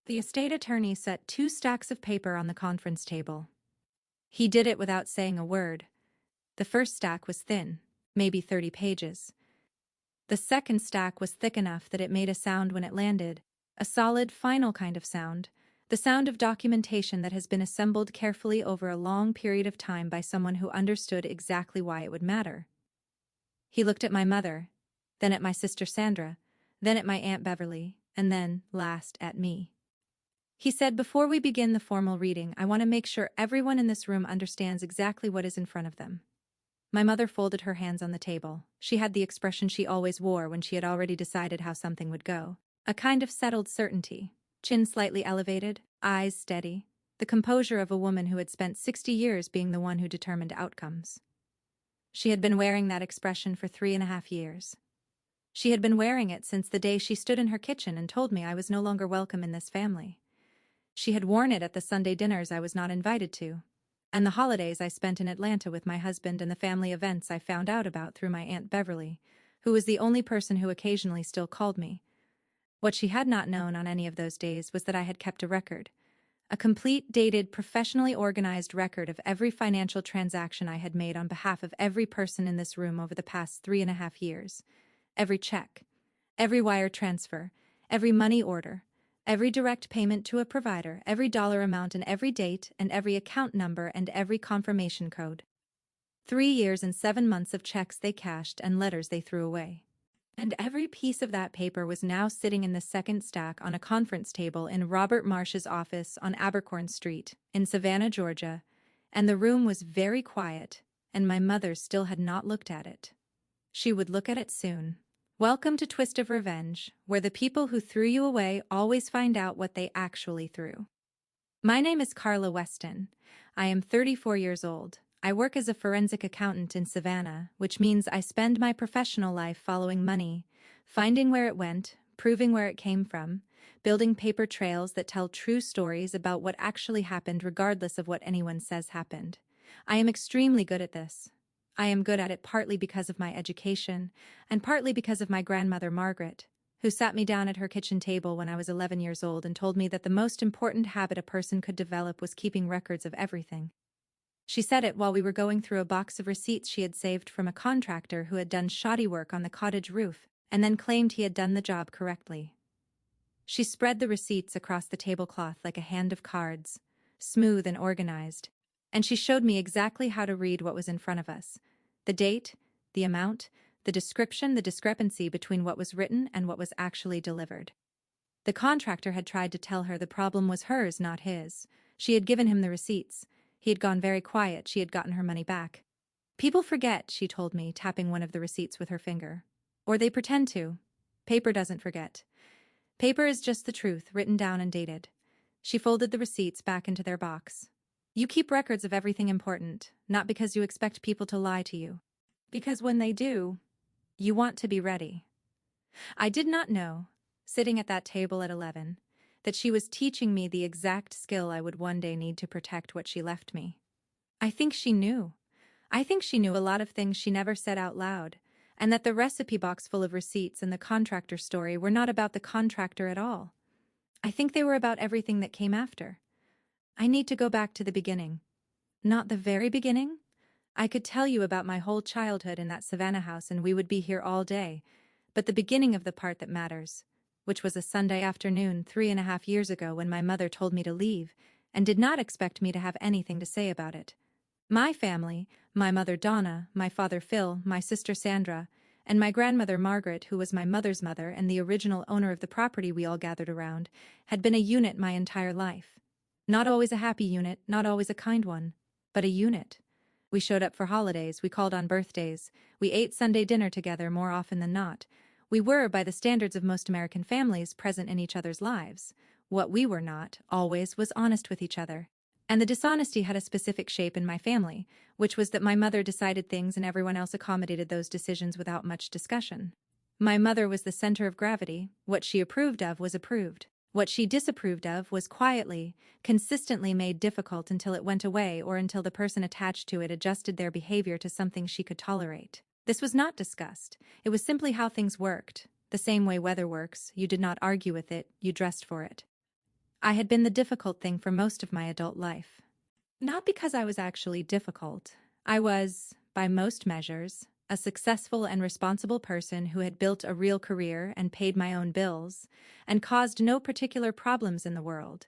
The estate attorney set 2 stacks of paper on the conference table. He did it without saying a word. The first stack was thin, maybe 30 pages. The second stack was thick enough that it made a sound when it landed, a solid, final kind of sound, the sound of documentation that has been assembled carefully over a long period of time by someone who understood exactly why it would matter. He looked at my mother, then at my sister Sandra, then at my Aunt Beverly, and then, last, at me. He said, "Before we begin the formal reading, I want to make sure everyone in this room understands exactly what is in front of them." My mother folded her hands on the table. She had the expression she always wore when she had already decided how something would go. A kind of settled certainty, chin slightly elevated, eyes steady, the composure of a woman who had spent 60 years being the one who determined outcomes. She had been wearing that expression for 3.5 years. She had been wearing it since the day she stood in her kitchen and told me I was no longer welcome in this family. She had worn it at the Sunday dinners I was not invited to, and the holidays I spent in Atlanta with my husband, and the family events I found out about through my Aunt Beverly, who was the only person who occasionally still called me. What she had not known on any of those days was that I had kept a record, a complete, dated, professionally organized record of every financial transaction I had made on behalf of every person in this room over the past 3.5 years. Every check, every wire transfer, every money order, every direct payment to a provider, every dollar amount and every date and every account number and every confirmation code. 3 years and 7 months of checks they cashed and letters they threw away. And every piece of that paper was now sitting in the second stack on a conference table in Robert Marsh's office on Abercorn Street, in Savannah, Georgia, and the room was very quiet, and my mother still had not looked at it. She would look at it soon. Welcome to Twist of Revenge, where the people who threw you away always find out what they actually threw. My name is Carla Weston. I am 34 years old. I work as a forensic accountant in Savannah, which means I spend my professional life following money, finding where it went, proving where it came from, building paper trails that tell true stories about what actually happened regardless of what anyone says happened. I am extremely good at this. I am good at it partly because of my education, and partly because of my grandmother Margaret, who sat me down at her kitchen table when I was 11 years old and told me that the most important habit a person could develop was keeping records of everything. She said it while we were going through a box of receipts she had saved from a contractor who had done shoddy work on the cottage roof and then claimed he had done the job correctly. She spread the receipts across the tablecloth like a hand of cards, smooth and organized, and she showed me exactly how to read what was in front of us: the date, the amount, the description, the discrepancy between what was written and what was actually delivered. The contractor had tried to tell her the problem was hers, not his. She had given him the receipts. He had gone very quiet. She had gotten her money back. "People forget," she told me, tapping one of the receipts with her finger. "Or they pretend to. Paper doesn't forget. Paper is just the truth, written down and dated." She folded the receipts back into their box. "You keep records of everything important, not because you expect people to lie to you. Because when they do, you want to be ready." I did not know, sitting at that table at 11, that she was teaching me the exact skill I would one day need to protect what she left me. I think she knew. I think she knew a lot of things she never said out loud, and that the recipe box full of receipts and the contractor story were not about the contractor at all. I think they were about everything that came after. I need to go back to the beginning. Not the very beginning. I could tell you about my whole childhood in that Savannah house and we would be here all day, but the beginning of the part that matters, which was a Sunday afternoon 3.5 years ago when my mother told me to leave and did not expect me to have anything to say about it. My family, my mother Donna, my father Phil, my sister Sandra, and my grandmother Margaret, who was my mother's mother and the original owner of the property we all gathered around, had been a unit my entire life. Not always a happy unit, not always a kind one, but a unit. We showed up for holidays, we called on birthdays, we ate Sunday dinner together more often than not. We were, by the standards of most American families, present in each other's lives. What we were not, always, was honest with each other. And the dishonesty had a specific shape in my family, which was that my mother decided things and everyone else accommodated those decisions without much discussion. My mother was the center of gravity. What she approved of was approved. What she disapproved of was quietly, consistently made difficult until it went away or until the person attached to it adjusted their behavior to something she could tolerate. This was not discussed. It was simply how things worked. The same way weather works. You did not argue with it, you dressed for it. I had been the difficult thing for most of my adult life. Not because I was actually difficult. I was, by most measures, a successful and responsible person who had built a real career and paid my own bills, and caused no particular problems in the world.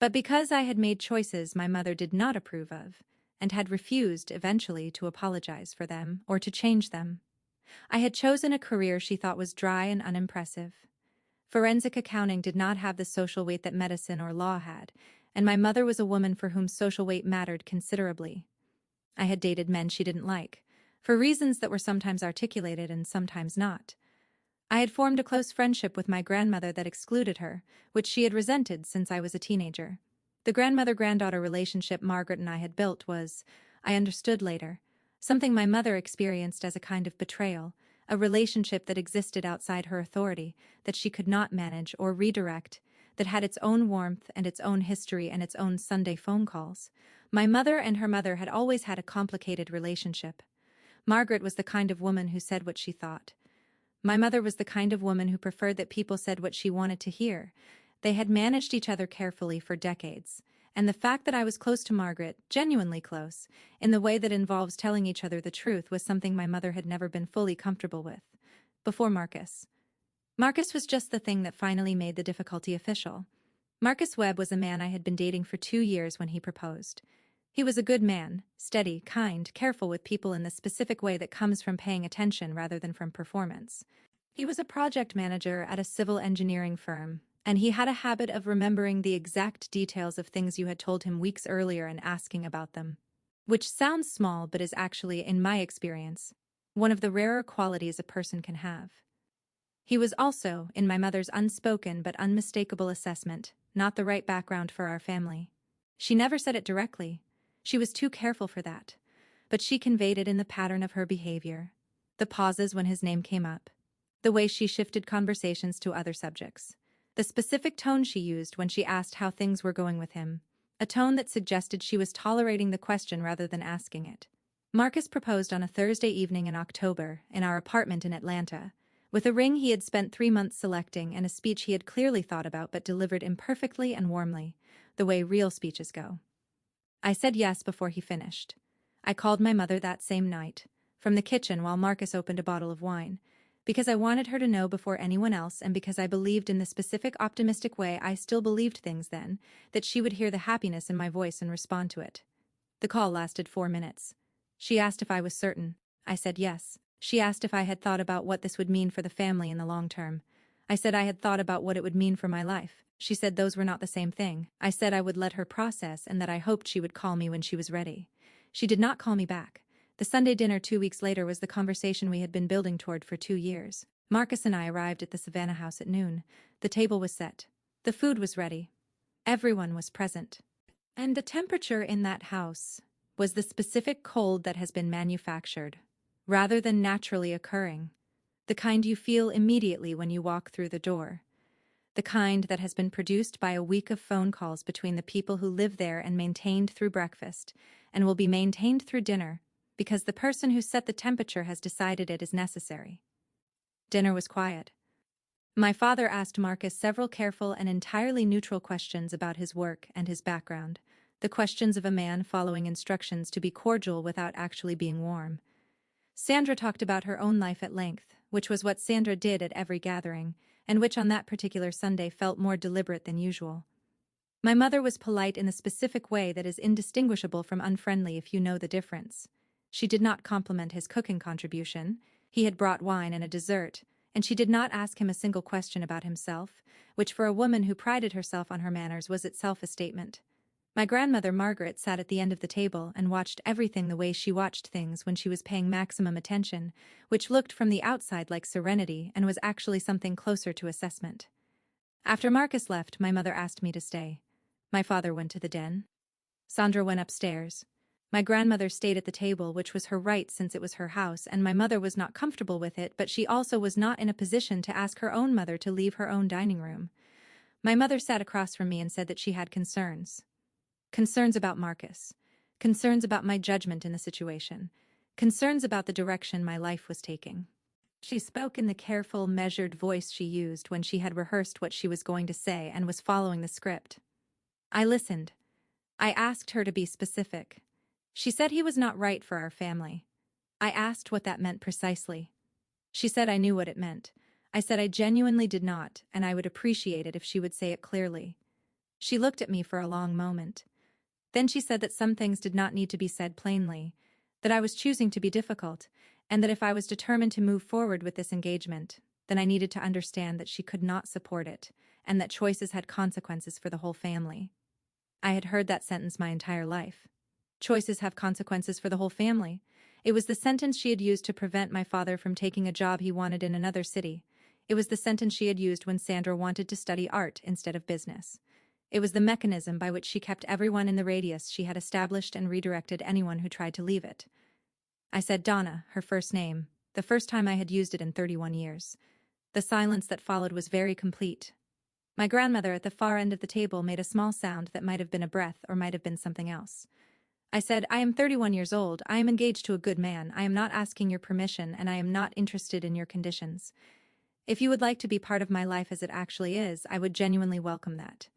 But because I had made choices my mother did not approve of, and had refused eventually to apologize for them or to change them, I had chosen a career she thought was dry and unimpressive. Forensic accounting did not have the social weight that medicine or law had, and my mother was a woman for whom social weight mattered considerably. I had dated men she didn't like, for reasons that were sometimes articulated and sometimes not. I had formed a close friendship with my grandmother that excluded her, which she had resented since I was a teenager. The grandmother-granddaughter relationship Margaret and I had built was, I understood later, something my mother experienced as a kind of betrayal, a relationship that existed outside her authority, that she could not manage or redirect, that had its own warmth and its own history and its own Sunday phone calls. My mother and her mother had always had a complicated relationship. Margaret was the kind of woman who said what she thought. My mother was the kind of woman who preferred that people said what she wanted to hear. They had managed each other carefully for decades, and the fact that I was close to Margaret, genuinely close, in the way that involves telling each other the truth was something my mother had never been fully comfortable with. Before Marcus. Marcus was just the thing that finally made the difficulty official. Marcus Webb was a man I had been dating for 2 years when he proposed. He was a good man, steady, kind, careful with people in the specific way that comes from paying attention rather than from performance. He was a project manager at a civil engineering firm, and he had a habit of remembering the exact details of things you had told him weeks earlier and asking about them. Which sounds small but is actually, in my experience, one of the rarer qualities a person can have. He was also, in my mother's unspoken but unmistakable assessment, not the right background for our family. She never said it directly. She was too careful for that. But she conveyed it in the pattern of her behavior, the pauses when his name came up, the way she shifted conversations to other subjects, the specific tone she used when she asked how things were going with him, a tone that suggested she was tolerating the question rather than asking it. Marcus proposed on a Thursday evening in October in our apartment in Atlanta, with a ring he had spent 3 months selecting and a speech he had clearly thought about but delivered imperfectly and warmly, the way real speeches go. I said yes before he finished. I called my mother that same night, from the kitchen while Marcus opened a bottle of wine, because I wanted her to know before anyone else and because I believed in the specific optimistic way I still believed things then, that she would hear the happiness in my voice and respond to it. The call lasted 4 minutes. She asked if I was certain. I said yes. She asked if I had thought about what this would mean for the family in the long term. I said I had thought about what it would mean for my life. She said those were not the same thing. I said I would let her process and that I hoped she would call me when she was ready. She did not call me back. The Sunday dinner 2 weeks later was the conversation we had been building toward for 2 years. Marcus and I arrived at the Savannah house at noon. The table was set. The food was ready. Everyone was present. And the temperature in that house was the specific cold that has been manufactured, rather than naturally occurring, the kind you feel immediately when you walk through the door, the kind that has been produced by a week of phone calls between the people who live there and maintained through breakfast, and will be maintained through dinner, because the person who set the temperature has decided it is necessary. Dinner was quiet. My father asked Marcus several careful and entirely neutral questions about his work and his background, the questions of a man following instructions to be cordial without actually being warm. Sandra talked about her own life at length, which was what Sandra did at every gathering, and which on that particular Sunday felt more deliberate than usual. My mother was polite in the specific way that is indistinguishable from unfriendly if you know the difference. She did not compliment his cooking contribution. He had brought wine and a dessert, and she did not ask him a single question about himself, which for a woman who prided herself on her manners was itself a statement. My grandmother Margaret sat at the end of the table and watched everything the way she watched things when she was paying maximum attention, which looked from the outside like serenity and was actually something closer to assessment. After Marcus left, my mother asked me to stay. My father went to the den. Sandra went upstairs. My grandmother stayed at the table, which was her right since it was her house, and my mother was not comfortable with it, but she also was not in a position to ask her own mother to leave her own dining room. My mother sat across from me and said that she had concerns. Concerns about Marcus. Concerns about my judgment in the situation. Concerns about the direction my life was taking. She spoke in the careful, measured voice she used when she had rehearsed what she was going to say and was following the script. I listened. I asked her to be specific. She said he was not right for our family. I asked what that meant precisely. She said I knew what it meant. I said I genuinely did not, and I would appreciate it if she would say it clearly. She looked at me for a long moment. Then she said that some things did not need to be said plainly, that I was choosing to be difficult, and that if I was determined to move forward with this engagement, then I needed to understand that she could not support it, and that choices had consequences for the whole family. I had heard that sentence my entire life. Choices have consequences for the whole family. It was the sentence she had used to prevent my father from taking a job he wanted in another city. It was the sentence she had used when Sandra wanted to study art instead of business. It was the mechanism by which she kept everyone in the radius she had established and redirected anyone who tried to leave it. I said Donna, her first name, the first time I had used it in 31 years. The silence that followed was very complete. My grandmother at the far end of the table made a small sound that might have been a breath or might have been something else. I said, I am 31 years old, I am engaged to a good man, I am not asking your permission, and I am not interested in your conditions. If you would like to be part of my life as it actually is, I would genuinely welcome that.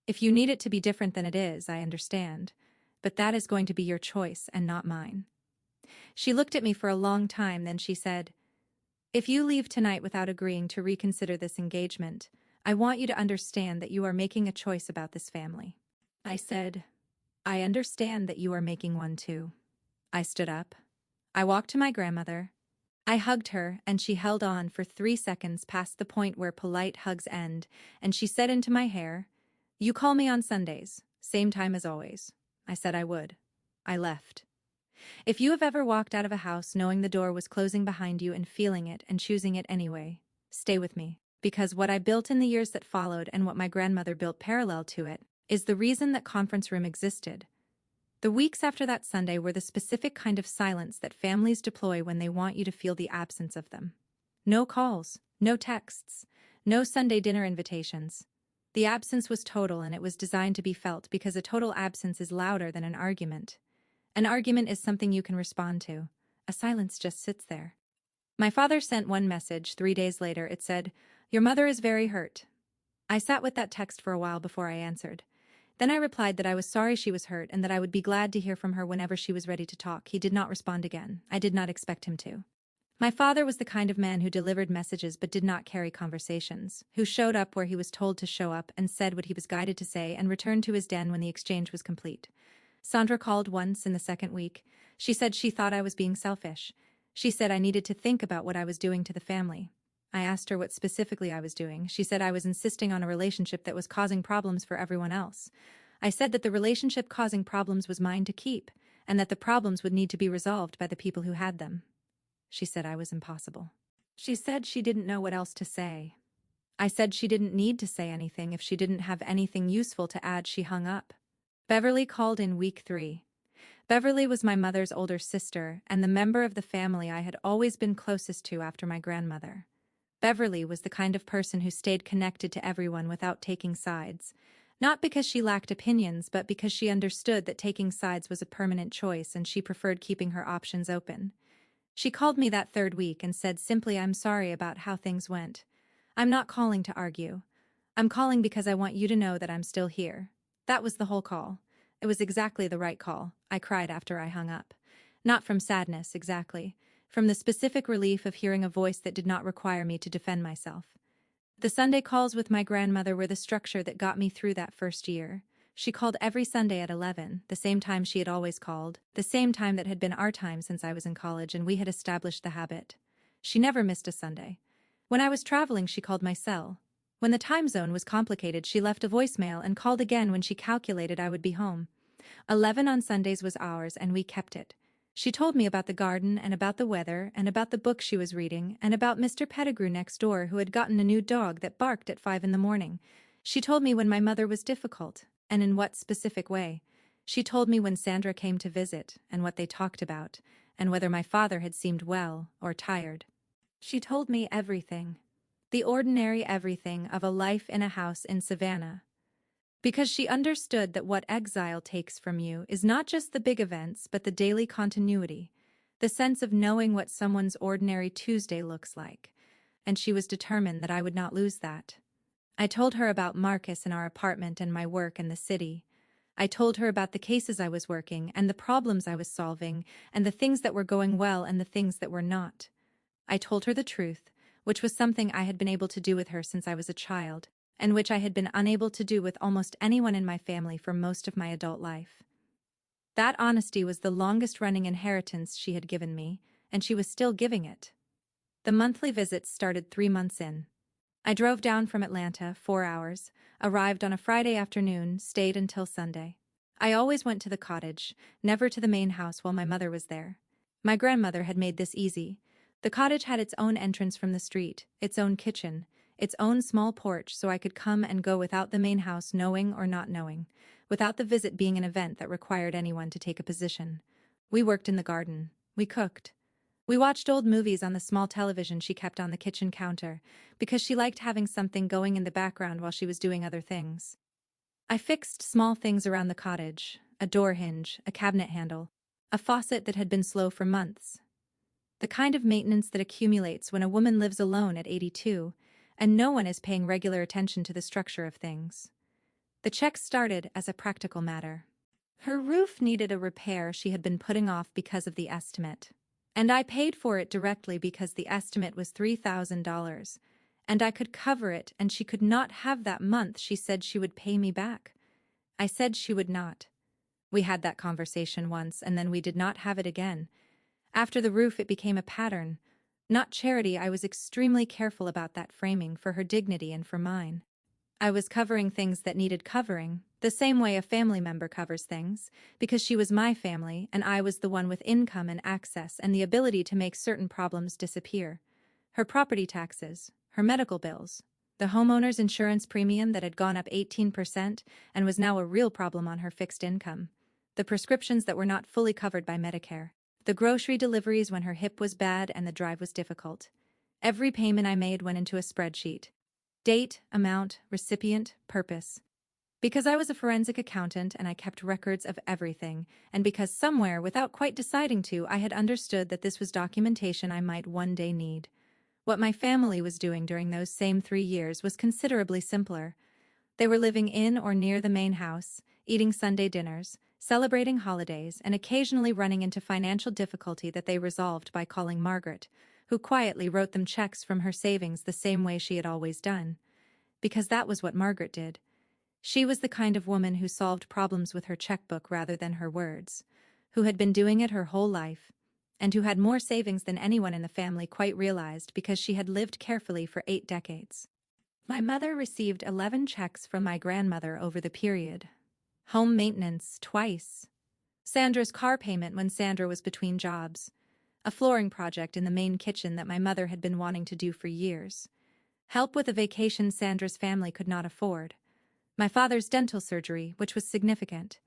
If you need it to be different than it is, I understand. But that is going to be your choice and not mine. She looked at me for a long time, then she said, if you leave tonight without agreeing to reconsider this engagement, I want you to understand that you are making a choice about this family. I said, I understand that you are making one too. I stood up. I walked to my grandmother. I hugged her, and she held on for 3 seconds past the point where polite hugs end, and she said into my hair, you call me on Sundays, same time as always. I said I would. I left. If you have ever walked out of a house knowing the door was closing behind you and feeling it and choosing it anyway, stay with me, because what I built in the years that followed and what my grandmother built parallel to it is the reason that conference room existed. The weeks after that Sunday were the specific kind of silence that families deploy when they want you to feel the absence of them. No calls, no texts, no Sunday dinner invitations. The absence was total, and it was designed to be felt because a total absence is louder than an argument. An argument is something you can respond to. A silence just sits there. My father sent one message. 3 days later, it said, your mother is very hurt. I sat with that text for a while before I answered. Then I replied that I was sorry she was hurt and that I would be glad to hear from her whenever she was ready to talk. He did not respond again. I did not expect him to. My father was the kind of man who delivered messages but did not carry conversations, who showed up where he was told to show up and said what he was guided to say and returned to his den when the exchange was complete. Sandra called once in the second week. She said she thought I was being selfish. She said I needed to think about what I was doing to the family. I asked her what specifically I was doing. She said I was insisting on a relationship that was causing problems for everyone else. I said that the relationship causing problems was mine to keep, and that the problems would need to be resolved by the people who had them. She said I was impossible. She said she didn't know what else to say. I said she didn't need to say anything. If she didn't have anything useful to add, she hung up. Beverly called in week 3. Beverly was my mother's older sister and the member of the family I had always been closest to after my grandmother. Beverly was the kind of person who stayed connected to everyone without taking sides, not because she lacked opinions, but because she understood that taking sides was a permanent choice and she preferred keeping her options open. She called me that 3rd week and said simply, I'm sorry about how things went. I'm not calling to argue. I'm calling because I want you to know that I'm still here. That was the whole call. It was exactly the right call. I cried after I hung up. Not from sadness, exactly. From the specific relief of hearing a voice that did not require me to defend myself. The Sunday calls with my grandmother were the structure that got me through that first year. She called every Sunday at 11, the same time she had always called, the same time that had been our time since I was in college, and we had established the habit. She never missed a Sunday. When I was traveling, she called my cell. When the time zone was complicated, she left a voicemail and called again when she calculated I would be home. 11 on Sundays was ours, and we kept it. She told me about the garden and about the weather and about the book she was reading and about Mr. Pettigrew next door who had gotten a new dog that barked at 5 in the morning. She told me when my mother was difficult and in what specific way. She told me when Sandra came to visit and what they talked about and whether my father had seemed well or tired. She told me everything. The ordinary everything of a life in a house in Savannah. Because she understood that what exile takes from you is not just the big events but the daily continuity, The sense of knowing what someone's ordinary Tuesday looks like. And she was determined that I would not lose that. I told her about Marcus and our apartment and my work in the city. I told her about the cases I was working and the problems I was solving and the things that were going well and the things that were not. I told her the truth, which was something I had been able to do with her since I was a child, and which I had been unable to do with almost anyone in my family for most of my adult life. That honesty was the longest-running inheritance she had given me, and she was still giving it. The monthly visits started 3 months in. I drove down from Atlanta, 4 hours, arrived on a Friday afternoon, stayed until Sunday. I always went to the cottage, never to the main house while my mother was there. My grandmother had made this easy. The cottage had its own entrance from the street, its own kitchen, its own small porch, so I could come and go without the main house knowing or not knowing, without the visit being an event that required anyone to take a position. We worked in the garden. We cooked. We watched old movies on the small television she kept on the kitchen counter, because she liked having something going in the background while she was doing other things. I fixed small things around the cottage, a door hinge, a cabinet handle, a faucet that had been slow for months. The kind of maintenance that accumulates when a woman lives alone at 82, and no one is paying regular attention to the structure of things. The check started as a practical matter. Her roof needed a repair she had been putting off because of the estimate. And I paid for it directly because the estimate was $3,000, and I could cover it, and she could not have that month she said she would pay me back. I said she would not. We had that conversation once, and then we did not have it again. After the roof, it became a pattern. Not charity, I was extremely careful about that framing for her dignity and for mine. I was covering things that needed covering, the same way a family member covers things, because she was my family and I was the one with income and access and the ability to make certain problems disappear. Her property taxes, her medical bills, the homeowner's insurance premium that had gone up 18% and was now a real problem on her fixed income, the prescriptions that were not fully covered by Medicare, the grocery deliveries when her hip was bad and the drive was difficult. Every payment I made went into a spreadsheet. Date, amount, recipient, purpose. Because I was a forensic accountant and I kept records of everything, and because somewhere, without quite deciding to, I had understood that this was documentation I might one day need. What my family was doing during those same 3 years was considerably simpler. They were living in or near the main house, eating Sunday dinners, celebrating holidays, and occasionally running into financial difficulty that they resolved by calling Margaret, who quietly wrote them checks from her savings the same way she had always done. Because that was what Margaret did. She was the kind of woman who solved problems with her checkbook rather than her words, who had been doing it her whole life, and who had more savings than anyone in the family quite realized because she had lived carefully for 8 decades. My mother received 11 checks from my grandmother over the period. Home maintenance twice. Sandra's car payment when Sandra was between jobs. A flooring project in the main kitchen that my mother had been wanting to do for years. Help with a vacation Sandra's family could not afford. My father's dental surgery, which was significant.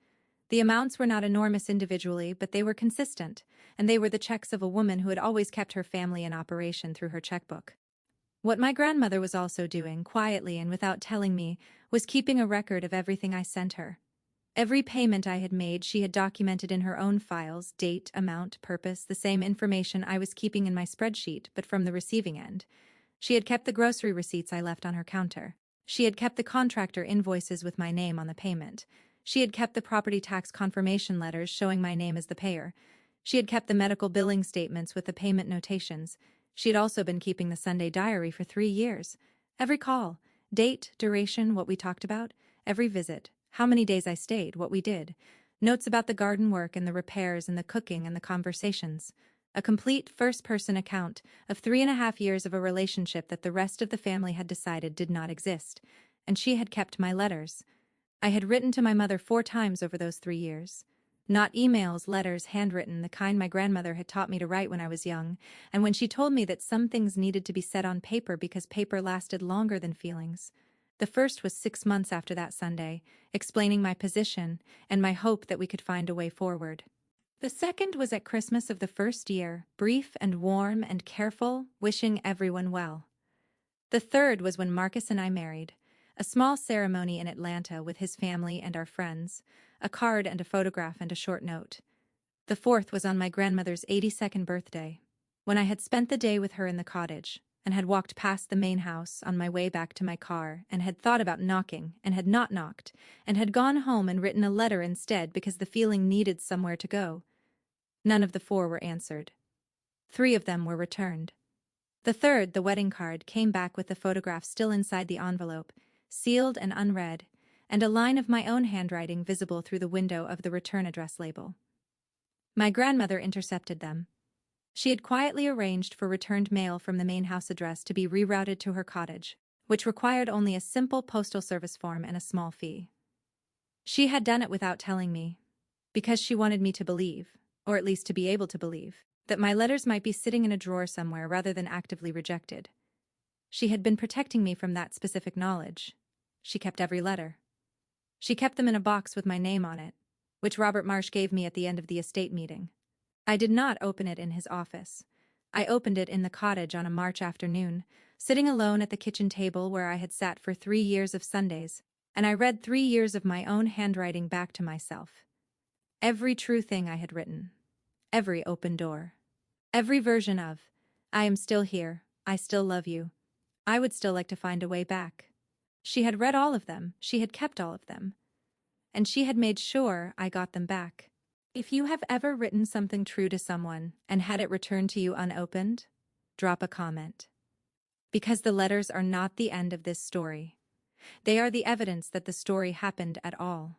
The amounts were not enormous individually, but they were consistent, and they were the checks of a woman who had always kept her family in operation through her checkbook. What my grandmother was also doing, quietly and without telling me, was keeping a record of everything I sent her. Every payment I had made she had documented in her own files, date, amount, purpose, the same information I was keeping in my spreadsheet, but from the receiving end. She had kept the grocery receipts I left on her counter. She had kept the contractor invoices with my name on the payment. She had kept the property tax confirmation letters showing my name as the payer. She had kept the medical billing statements with the payment notations. She had also been keeping the Sunday diary for 3 years. Every call, date, duration, what we talked about, every visit, how many days I stayed, what we did, notes about the garden work and the repairs and the cooking and the conversations. A complete first-person account of 3.5 years of a relationship that the rest of the family had decided did not exist, and she had kept my letters. I had written to my mother 4 times over those 3 years. Not emails, letters, handwritten, the kind my grandmother had taught me to write when I was young, and when she told me that some things needed to be said on paper because paper lasted longer than feelings. The first was 6 months after that Sunday, explaining my position and my hope that we could find a way forward. The second was at Christmas of the first year, brief and warm and careful, wishing everyone well. The third was when Marcus and I married, a small ceremony in Atlanta with his family and our friends, a card and a photograph and a short note. The fourth was on my grandmother's 82nd birthday, when I had spent the day with her in the cottage, and had walked past the main house on my way back to my car, and had thought about knocking, and had not knocked, and had gone home and written a letter instead because the feeling needed somewhere to go. None of the four were answered. 3 of them were returned. The third, the wedding card, came back with the photograph still inside the envelope, sealed and unread, and a line of my own handwriting visible through the window of the return address label. My grandmother intercepted them. She had quietly arranged for returned mail from the main house address to be rerouted to her cottage, which required only a simple postal service form and a small fee. She had done it without telling me, because she wanted me to believe, or at least to be able to believe, that my letters might be sitting in a drawer somewhere rather than actively rejected. She had been protecting me from that specific knowledge. She kept every letter. She kept them in a box with my name on it, which Robert Marsh gave me at the end of the estate meeting. I did not open it in his office. I opened it in the cottage on a March afternoon, sitting alone at the kitchen table where I had sat for 3 years of Sundays, and I read 3 years of my own handwriting back to myself. Every true thing I had written. Every open door. Every version of, I am still here, I still love you. I would still like to find a way back. She had read all of them, she had kept all of them. And she had made sure I got them back. If you have ever written something true to someone and had it returned to you unopened, drop a comment. Because the letters are not the end of this story. They are the evidence that the story happened at all.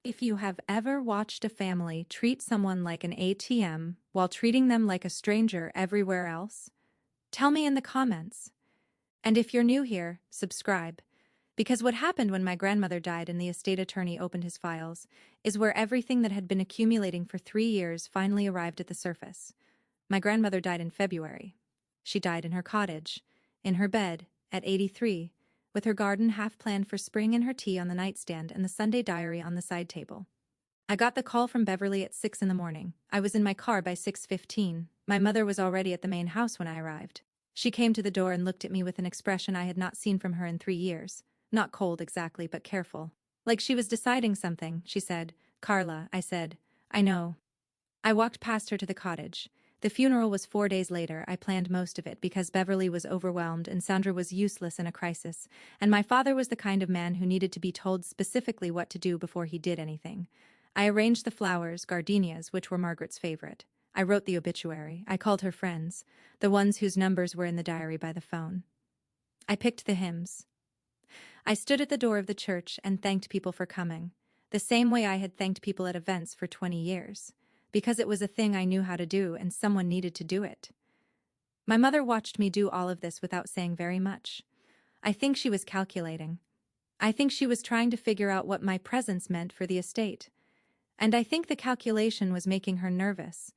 If you have ever watched a family treat someone like an ATM while treating them like a stranger everywhere else, tell me in the comments. And if you're new here, subscribe. Because what happened when my grandmother died and the estate attorney opened his files is where everything that had been accumulating for 3 years finally arrived at the surface. My grandmother died in February. She died in her cottage, in her bed, at 83, with her garden half planned for spring and her tea on the nightstand and the Sunday diary on the side table. I got the call from Beverly at 6 in the morning. I was in my car by 6:15. My mother was already at the main house when I arrived. She came to the door and looked at me with an expression I had not seen from her in 3 years. Not cold exactly, but careful. Like she was deciding something, she said. Carla, I said. I know. I walked past her to the cottage. The funeral was 4 days later. I planned most of it because Beverly was overwhelmed and Sandra was useless in a crisis, and my father was the kind of man who needed to be told specifically what to do before he did anything. I arranged the flowers, gardenias, which were Margaret's favorite. I wrote the obituary. I called her friends, the ones whose numbers were in the diary by the phone. I picked the hymns. I stood at the door of the church and thanked people for coming, the same way I had thanked people at events for 20 years. Because it was a thing I knew how to do and someone needed to do it. My mother watched me do all of this without saying very much. I think she was calculating. I think she was trying to figure out what my presence meant for the estate. And I think the calculation was making her nervous.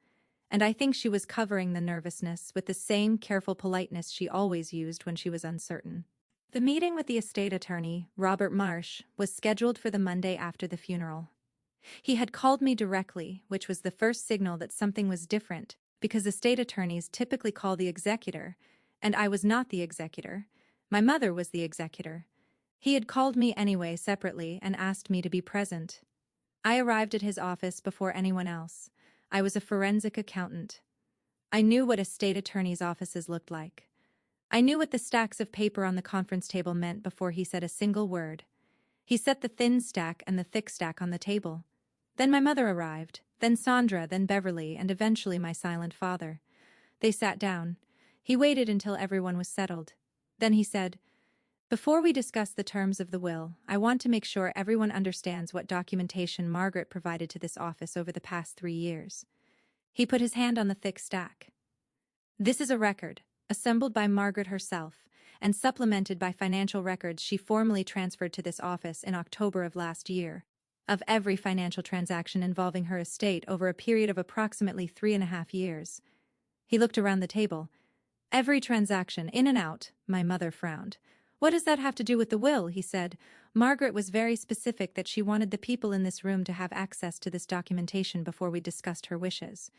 And I think she was covering the nervousness with the same careful politeness she always used when she was uncertain. The meeting with the estate attorney, Robert Marsh, was scheduled for the Monday after the funeral. He had called me directly, which was the first signal that something was different, because estate attorneys typically call the executor, and I was not the executor. My mother was the executor. He had called me anyway separately and asked me to be present. I arrived at his office before anyone else. I was a forensic accountant. I knew what estate attorneys' offices looked like. I knew what the stacks of paper on the conference table meant before he said a single word. He set the thin stack and the thick stack on the table. Then my mother arrived, then Sandra, then Beverly, and eventually my silent father. They sat down. He waited until everyone was settled. Then he said, "Before we discuss the terms of the will, I want to make sure everyone understands what documentation Margaret provided to this office over the past 3 years." He put his hand on the thick stack. "This is a record, assembled by Margaret herself, and supplemented by financial records she formally transferred to this office in October of last year, of every financial transaction involving her estate over a period of approximately 3.5 years. He looked around the table. "Every transaction, in and out," my mother frowned. "What does that have to do with the will?" he said. "Margaret was very specific that she wanted the people in this room to have access to this documentation before we discussed her wishes.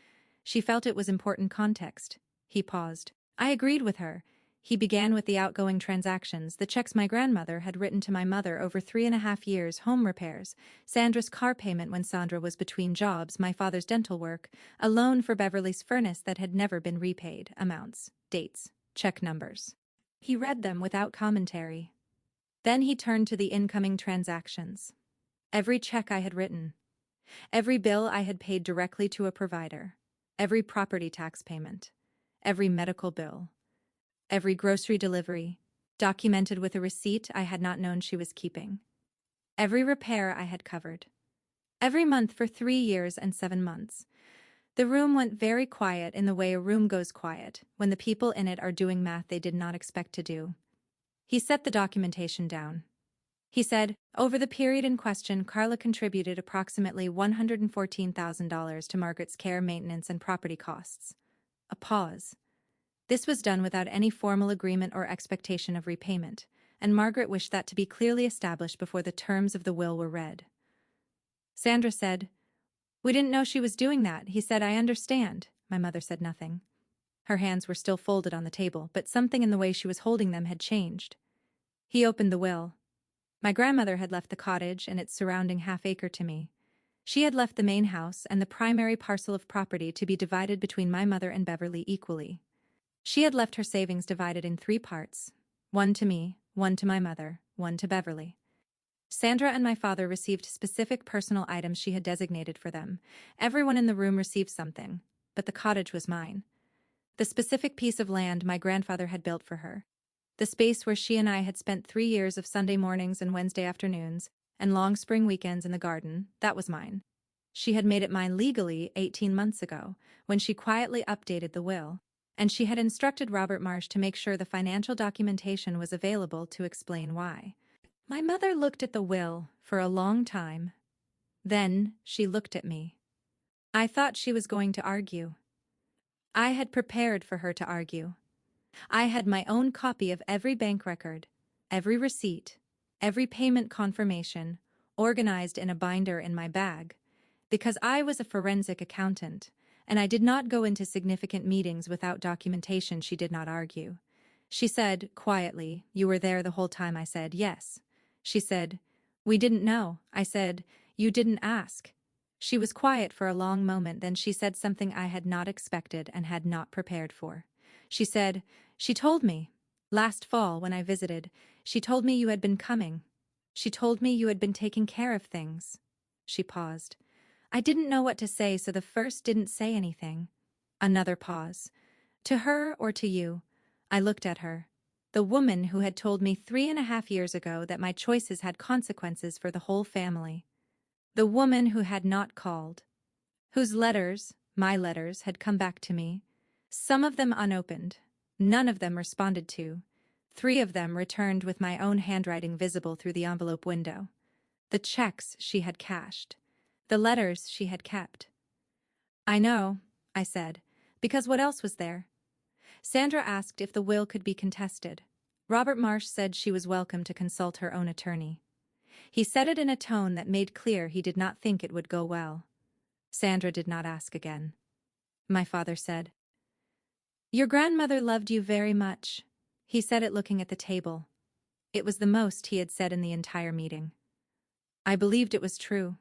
She felt it was important context." He paused. I agreed with her. He began with the outgoing transactions, the checks my grandmother had written to my mother over 3.5 years, home repairs, Sandra's car payment when Sandra was between jobs, my father's dental work, a loan for Beverly's furnace that had never been repaid, amounts, dates, check numbers. He read them without commentary. Then he turned to the incoming transactions. Every check I had written, every bill I had paid directly to a provider, every property tax payment, every medical bill, every grocery delivery, documented with a receipt I had not known she was keeping, every repair I had covered, every month for 3 years and 7 months. The room went very quiet in the way a room goes quiet when the people in it are doing math they did not expect to do. He set the documentation down. He said, over the period in question, Carla contributed approximately $114,000 to Margaret's care, maintenance, and property costs. A pause. This was done without any formal agreement or expectation of repayment, and Margaret wished that to be clearly established before the terms of the will were read. Sandra said, "We didn't know she was doing that." He said, "I understand." My mother said nothing. Her hands were still folded on the table, but something in the way she was holding them had changed. He opened the will. My grandmother had left the cottage and its surrounding half-acre to me. She had left the main house and the primary parcel of property to be divided between my mother and Beverly equally. She had left her savings divided in 3 parts, one to me, one to my mother, one to Beverly. Sandra and my father received specific personal items she had designated for them. Everyone in the room received something, but the cottage was mine. The specific piece of land my grandfather had built for her. The space where she and I had spent 3 years of Sunday mornings and Wednesday afternoons, and long spring weekends in the garden, that was mine. She had made it mine legally 18 months ago, when she quietly updated the will, and she had instructed Robert Marsh to make sure the financial documentation was available to explain why. My mother looked at the will for a long time. Then she looked at me. I thought she was going to argue. I had prepared for her to argue. I had my own copy of every bank record, every receipt, every payment confirmation, organized in a binder in my bag, because I was a forensic accountant, and I did not go into significant meetings without documentation. She did not argue. She said, quietly, "You were there the whole time?" I said, "Yes." She said, "We didn't know." I said, "You didn't ask." She was quiet for a long moment, then she said something I had not expected and had not prepared for. She said, "She told me. Last fall, when I visited, she told me you had been coming. She told me you had been taking care of things." She paused. I didn't know what to say, so the first didn't say anything. Another pause. "To her or to you?" I looked at her. The woman who had told me 3.5 years ago that my choices had consequences for the whole family. The woman who had not called. Whose letters, my letters, had come back to me. Some of them unopened. None of them responded to. 3 of them returned with my own handwriting visible through the envelope window. The checks she had cashed. The letters she had kept. "I know," I said, "because what else was there?" Sandra asked if the will could be contested. Robert Marsh said she was welcome to consult her own attorney. He said it in a tone that made clear he did not think it would go well. Sandra did not ask again. My father said, "Your grandmother loved you very much." He said it looking at the table. It was the most he had said in the entire meeting. I believed it was true.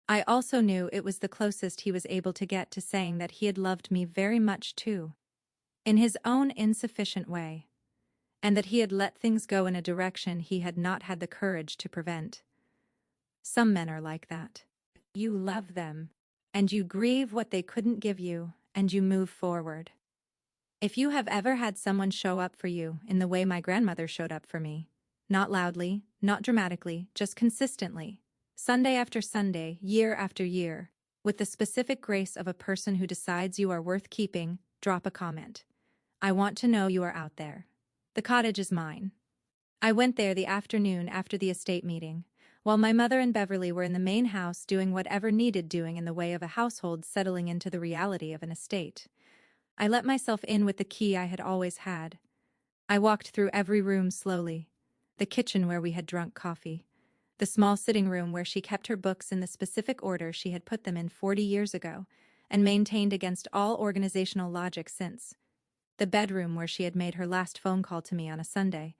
I also knew it was the closest he was able to get to saying that he had loved me very much too, in his own insufficient way, and that he had let things go in a direction he had not had the courage to prevent. Some men are like that. You love them, and you grieve what they couldn't give you, and you move forward. If you have ever had someone show up for you in the way my grandmother showed up for me, not loudly, not dramatically, just consistently, Sunday after Sunday, year after year, with the specific grace of a person who decides you are worth keeping, drop a comment. I want to know you are out there. The cottage is mine. I went there the afternoon after the estate meeting, while my mother and Beverly were in the main house doing whatever needed doing in the way of a household settling into the reality of an estate. I let myself in with the key I had always had. I walked through every room slowly. The kitchen where we had drunk coffee. The small sitting room where she kept her books in the specific order she had put them in 40 years ago, and maintained against all organizational logic since. The bedroom where she had made her last phone call to me on a Sunday.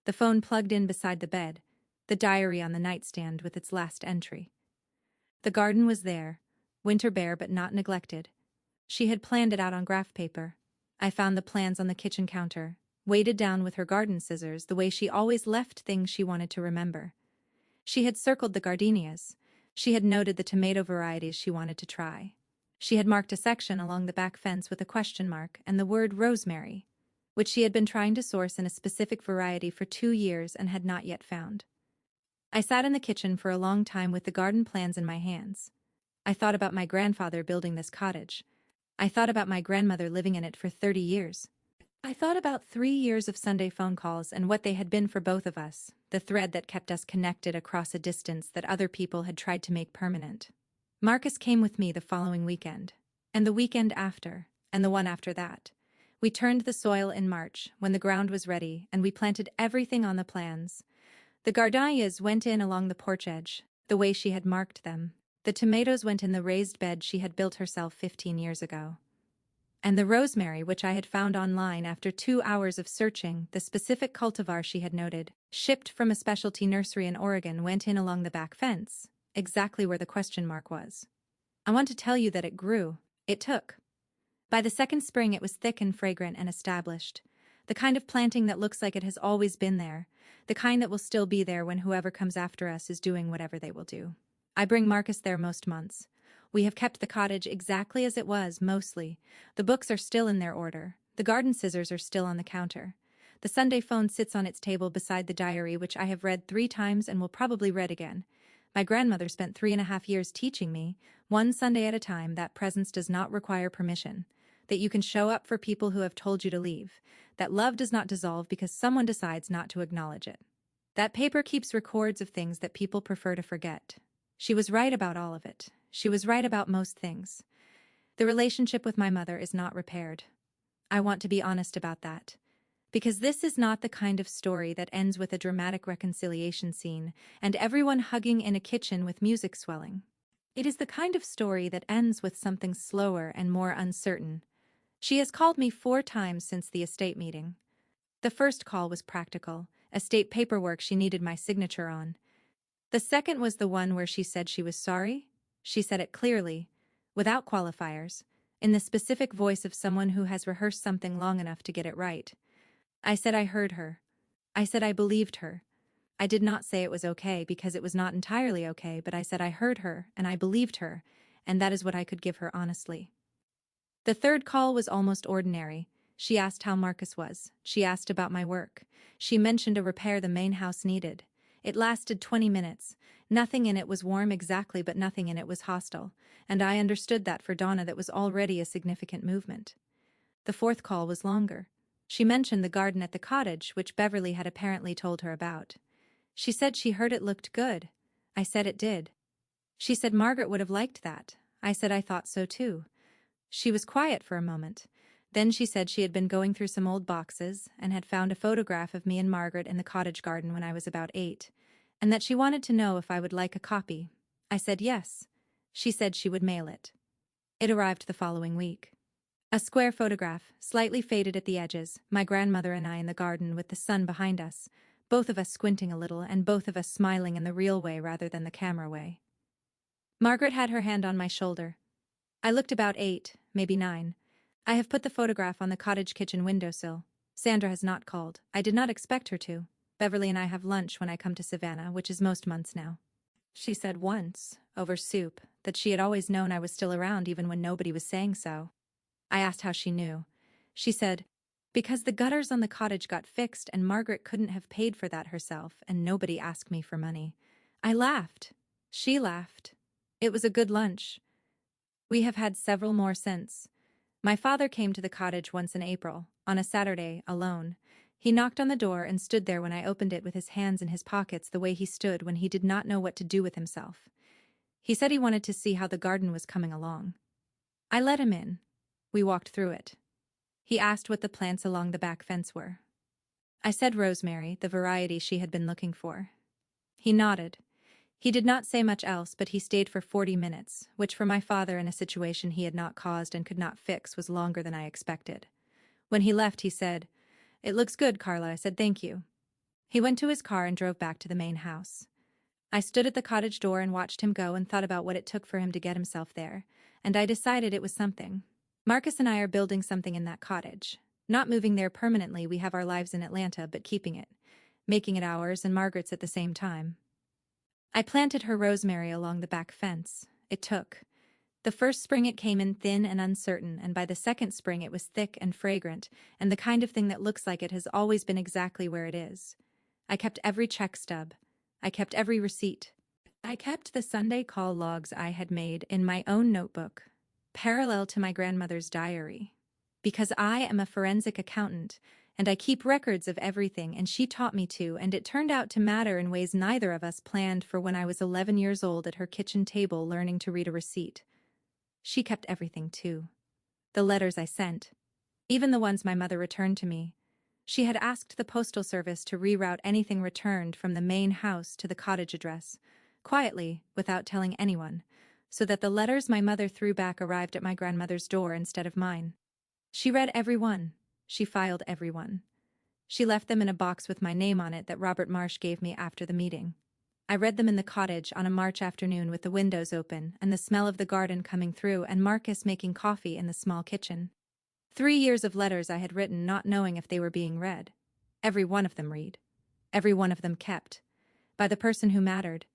The phone plugged in beside the bed, the diary on the nightstand with its last entry. The garden was there, winter bare but not neglected. She had planned it out on graph paper. I found the plans on the kitchen counter, weighted down with her garden scissors the way she always left things she wanted to remember. She had circled the gardenias. She had noted the tomato varieties she wanted to try. She had marked a section along the back fence with a question mark and the word rosemary, which she had been trying to source in a specific variety for 2 years and had not yet found. I sat in the kitchen for a long time with the garden plans in my hands. I thought about my grandfather building this cottage. I thought about my grandmother living in it for 30 years. I thought about 3 years of Sunday phone calls and what they had been for both of us, the thread that kept us connected across a distance that other people had tried to make permanent. Marcus came with me the following weekend, and the weekend after, and the one after that. We turned the soil in March, when the ground was ready, and we planted everything on the plans. The gardenias went in along the porch edge, the way she had marked them. The tomatoes went in the raised bed she had built herself 15 years ago. And the rosemary, which I had found online after 2 hours of searching, the specific cultivar she had noted, shipped from a specialty nursery in Oregon, went in along the back fence, exactly where the question mark was. I want to tell you that it grew. It took. By the second spring it was thick and fragrant and established. The kind of planting that looks like it has always been there. The kind that will still be there when whoever comes after us is doing whatever they will do. I bring Marcus there most months. We have kept the cottage exactly as it was, mostly. The books are still in their order. The garden scissors are still on the counter. The Sunday phone sits on its table beside the diary, which I have read 3 times and will probably read again. My grandmother spent 3.5 years teaching me, one Sunday at a time, that presence does not require permission, that you can show up for people who have told you to leave, that love does not dissolve because someone decides not to acknowledge it. That paper keeps records of things that people prefer to forget. She was right about all of it. She was right about most things. The relationship with my mother is not repaired. I want to be honest about that. Because this is not the kind of story that ends with a dramatic reconciliation scene and everyone hugging in a kitchen with music swelling. It is the kind of story that ends with something slower and more uncertain. She has called me 4 times since the estate meeting. The first call was practical, estate paperwork she needed my signature on. The second was the one where she said she was sorry. She said it clearly, without qualifiers, in the specific voice of someone who has rehearsed something long enough to get it right. I said I heard her. I said I believed her. I did not say it was okay because it was not entirely okay, but I said I heard her and I believed her, and that is what I could give her honestly. The third call was almost ordinary. She asked how Marcus was. She asked about my work. She mentioned a repair the main house needed. It lasted 20 minutes. Nothing in it was warm exactly, but nothing in it was hostile, and I understood that for Donna that was already a significant movement. The fourth call was longer. She mentioned the garden at the cottage, which Beverly had apparently told her about. She said she heard it looked good. I said it did. She said Margaret would have liked that. I said I thought so too. She was quiet for a moment. Then she said she had been going through some old boxes and had found a photograph of me and Margaret in the cottage garden when I was about 8, and that she wanted to know if I would like a copy. I said yes. She said she would mail it. It arrived the following week. A square photograph, slightly faded at the edges, my grandmother and I in the garden with the sun behind us, both of us squinting a little and both of us smiling in the real way rather than the camera way. Margaret had her hand on my shoulder. I looked about 8, maybe 9. I have put the photograph on the cottage kitchen windowsill. Sandra has not called. I did not expect her to. Beverly and I have lunch when I come to Savannah, which is most months now. She said once, over soup, that she had always known I was still around even when nobody was saying so. I asked how she knew. She said, because the gutters on the cottage got fixed and Margaret couldn't have paid for that herself and nobody asked me for money. I laughed. She laughed. It was a good lunch. We have had several more since. My father came to the cottage once in April, on a Saturday, alone. He knocked on the door and stood there when I opened it with his hands in his pockets the way he stood when he did not know what to do with himself. He said he wanted to see how the garden was coming along. I let him in. We walked through it. He asked what the plants along the back fence were. I said rosemary, the variety she had been looking for. He nodded. He did not say much else, but he stayed for 40 minutes, which for my father in a situation he had not caused and could not fix was longer than I expected. When he left, he said, "It looks good, Carla." I said, "Thank you." He went to his car and drove back to the main house. I stood at the cottage door and watched him go and thought about what it took for him to get himself there, and I decided it was something. Marcus and I are building something in that cottage. Not moving there permanently, we have our lives in Atlanta, but keeping it. Making it ours and Margaret's at the same time. I planted her rosemary along the back fence. It took. The first spring it came in thin and uncertain, and by the second spring it was thick and fragrant, and the kind of thing that looks like it has always been exactly where it is. I kept every check stub. I kept every receipt. I kept the Sunday call logs I had made in my own notebook, parallel to my grandmother's diary. Because I am a forensic accountant, and I keep records of everything, and she taught me to, and it turned out to matter in ways neither of us planned for when I was 11 years old at her kitchen table learning to read a receipt. She kept everything, too. The letters I sent. Even the ones my mother returned to me. She had asked the postal service to reroute anything returned from the main house to the cottage address, quietly, without telling anyone, so that the letters my mother threw back arrived at my grandmother's door instead of mine. She read every one. She filed every one. She left them in a box with my name on it that Robert Marsh gave me after the meeting. I read them in the cottage on a March afternoon with the windows open and the smell of the garden coming through and Marcus making coffee in the small kitchen. 3 years of letters I had written not knowing if they were being read. Every one of them read. Every one of them kept. By the person who mattered.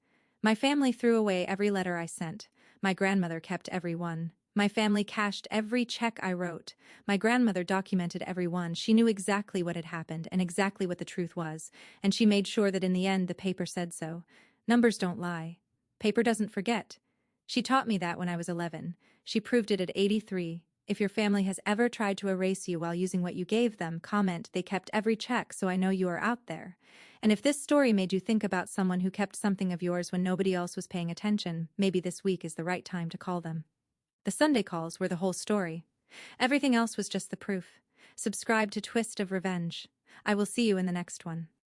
My family threw away every letter I sent. My grandmother kept every one. My family cashed every check I wrote. My grandmother documented every one. She knew exactly what had happened and exactly what the truth was, and she made sure that in the end the paper said so. Numbers don't lie. Paper doesn't forget. She taught me that when I was 11. She proved it at 83. If your family has ever tried to erase you while using what you gave them, comment, "They kept every check, so I know you are out there." And if this story made you think about someone who kept something of yours when nobody else was paying attention, maybe this week is the right time to call them. The Sunday calls were the whole story. Everything else was just the proof. Subscribe to Twist of Revenge. I will see you in the next one.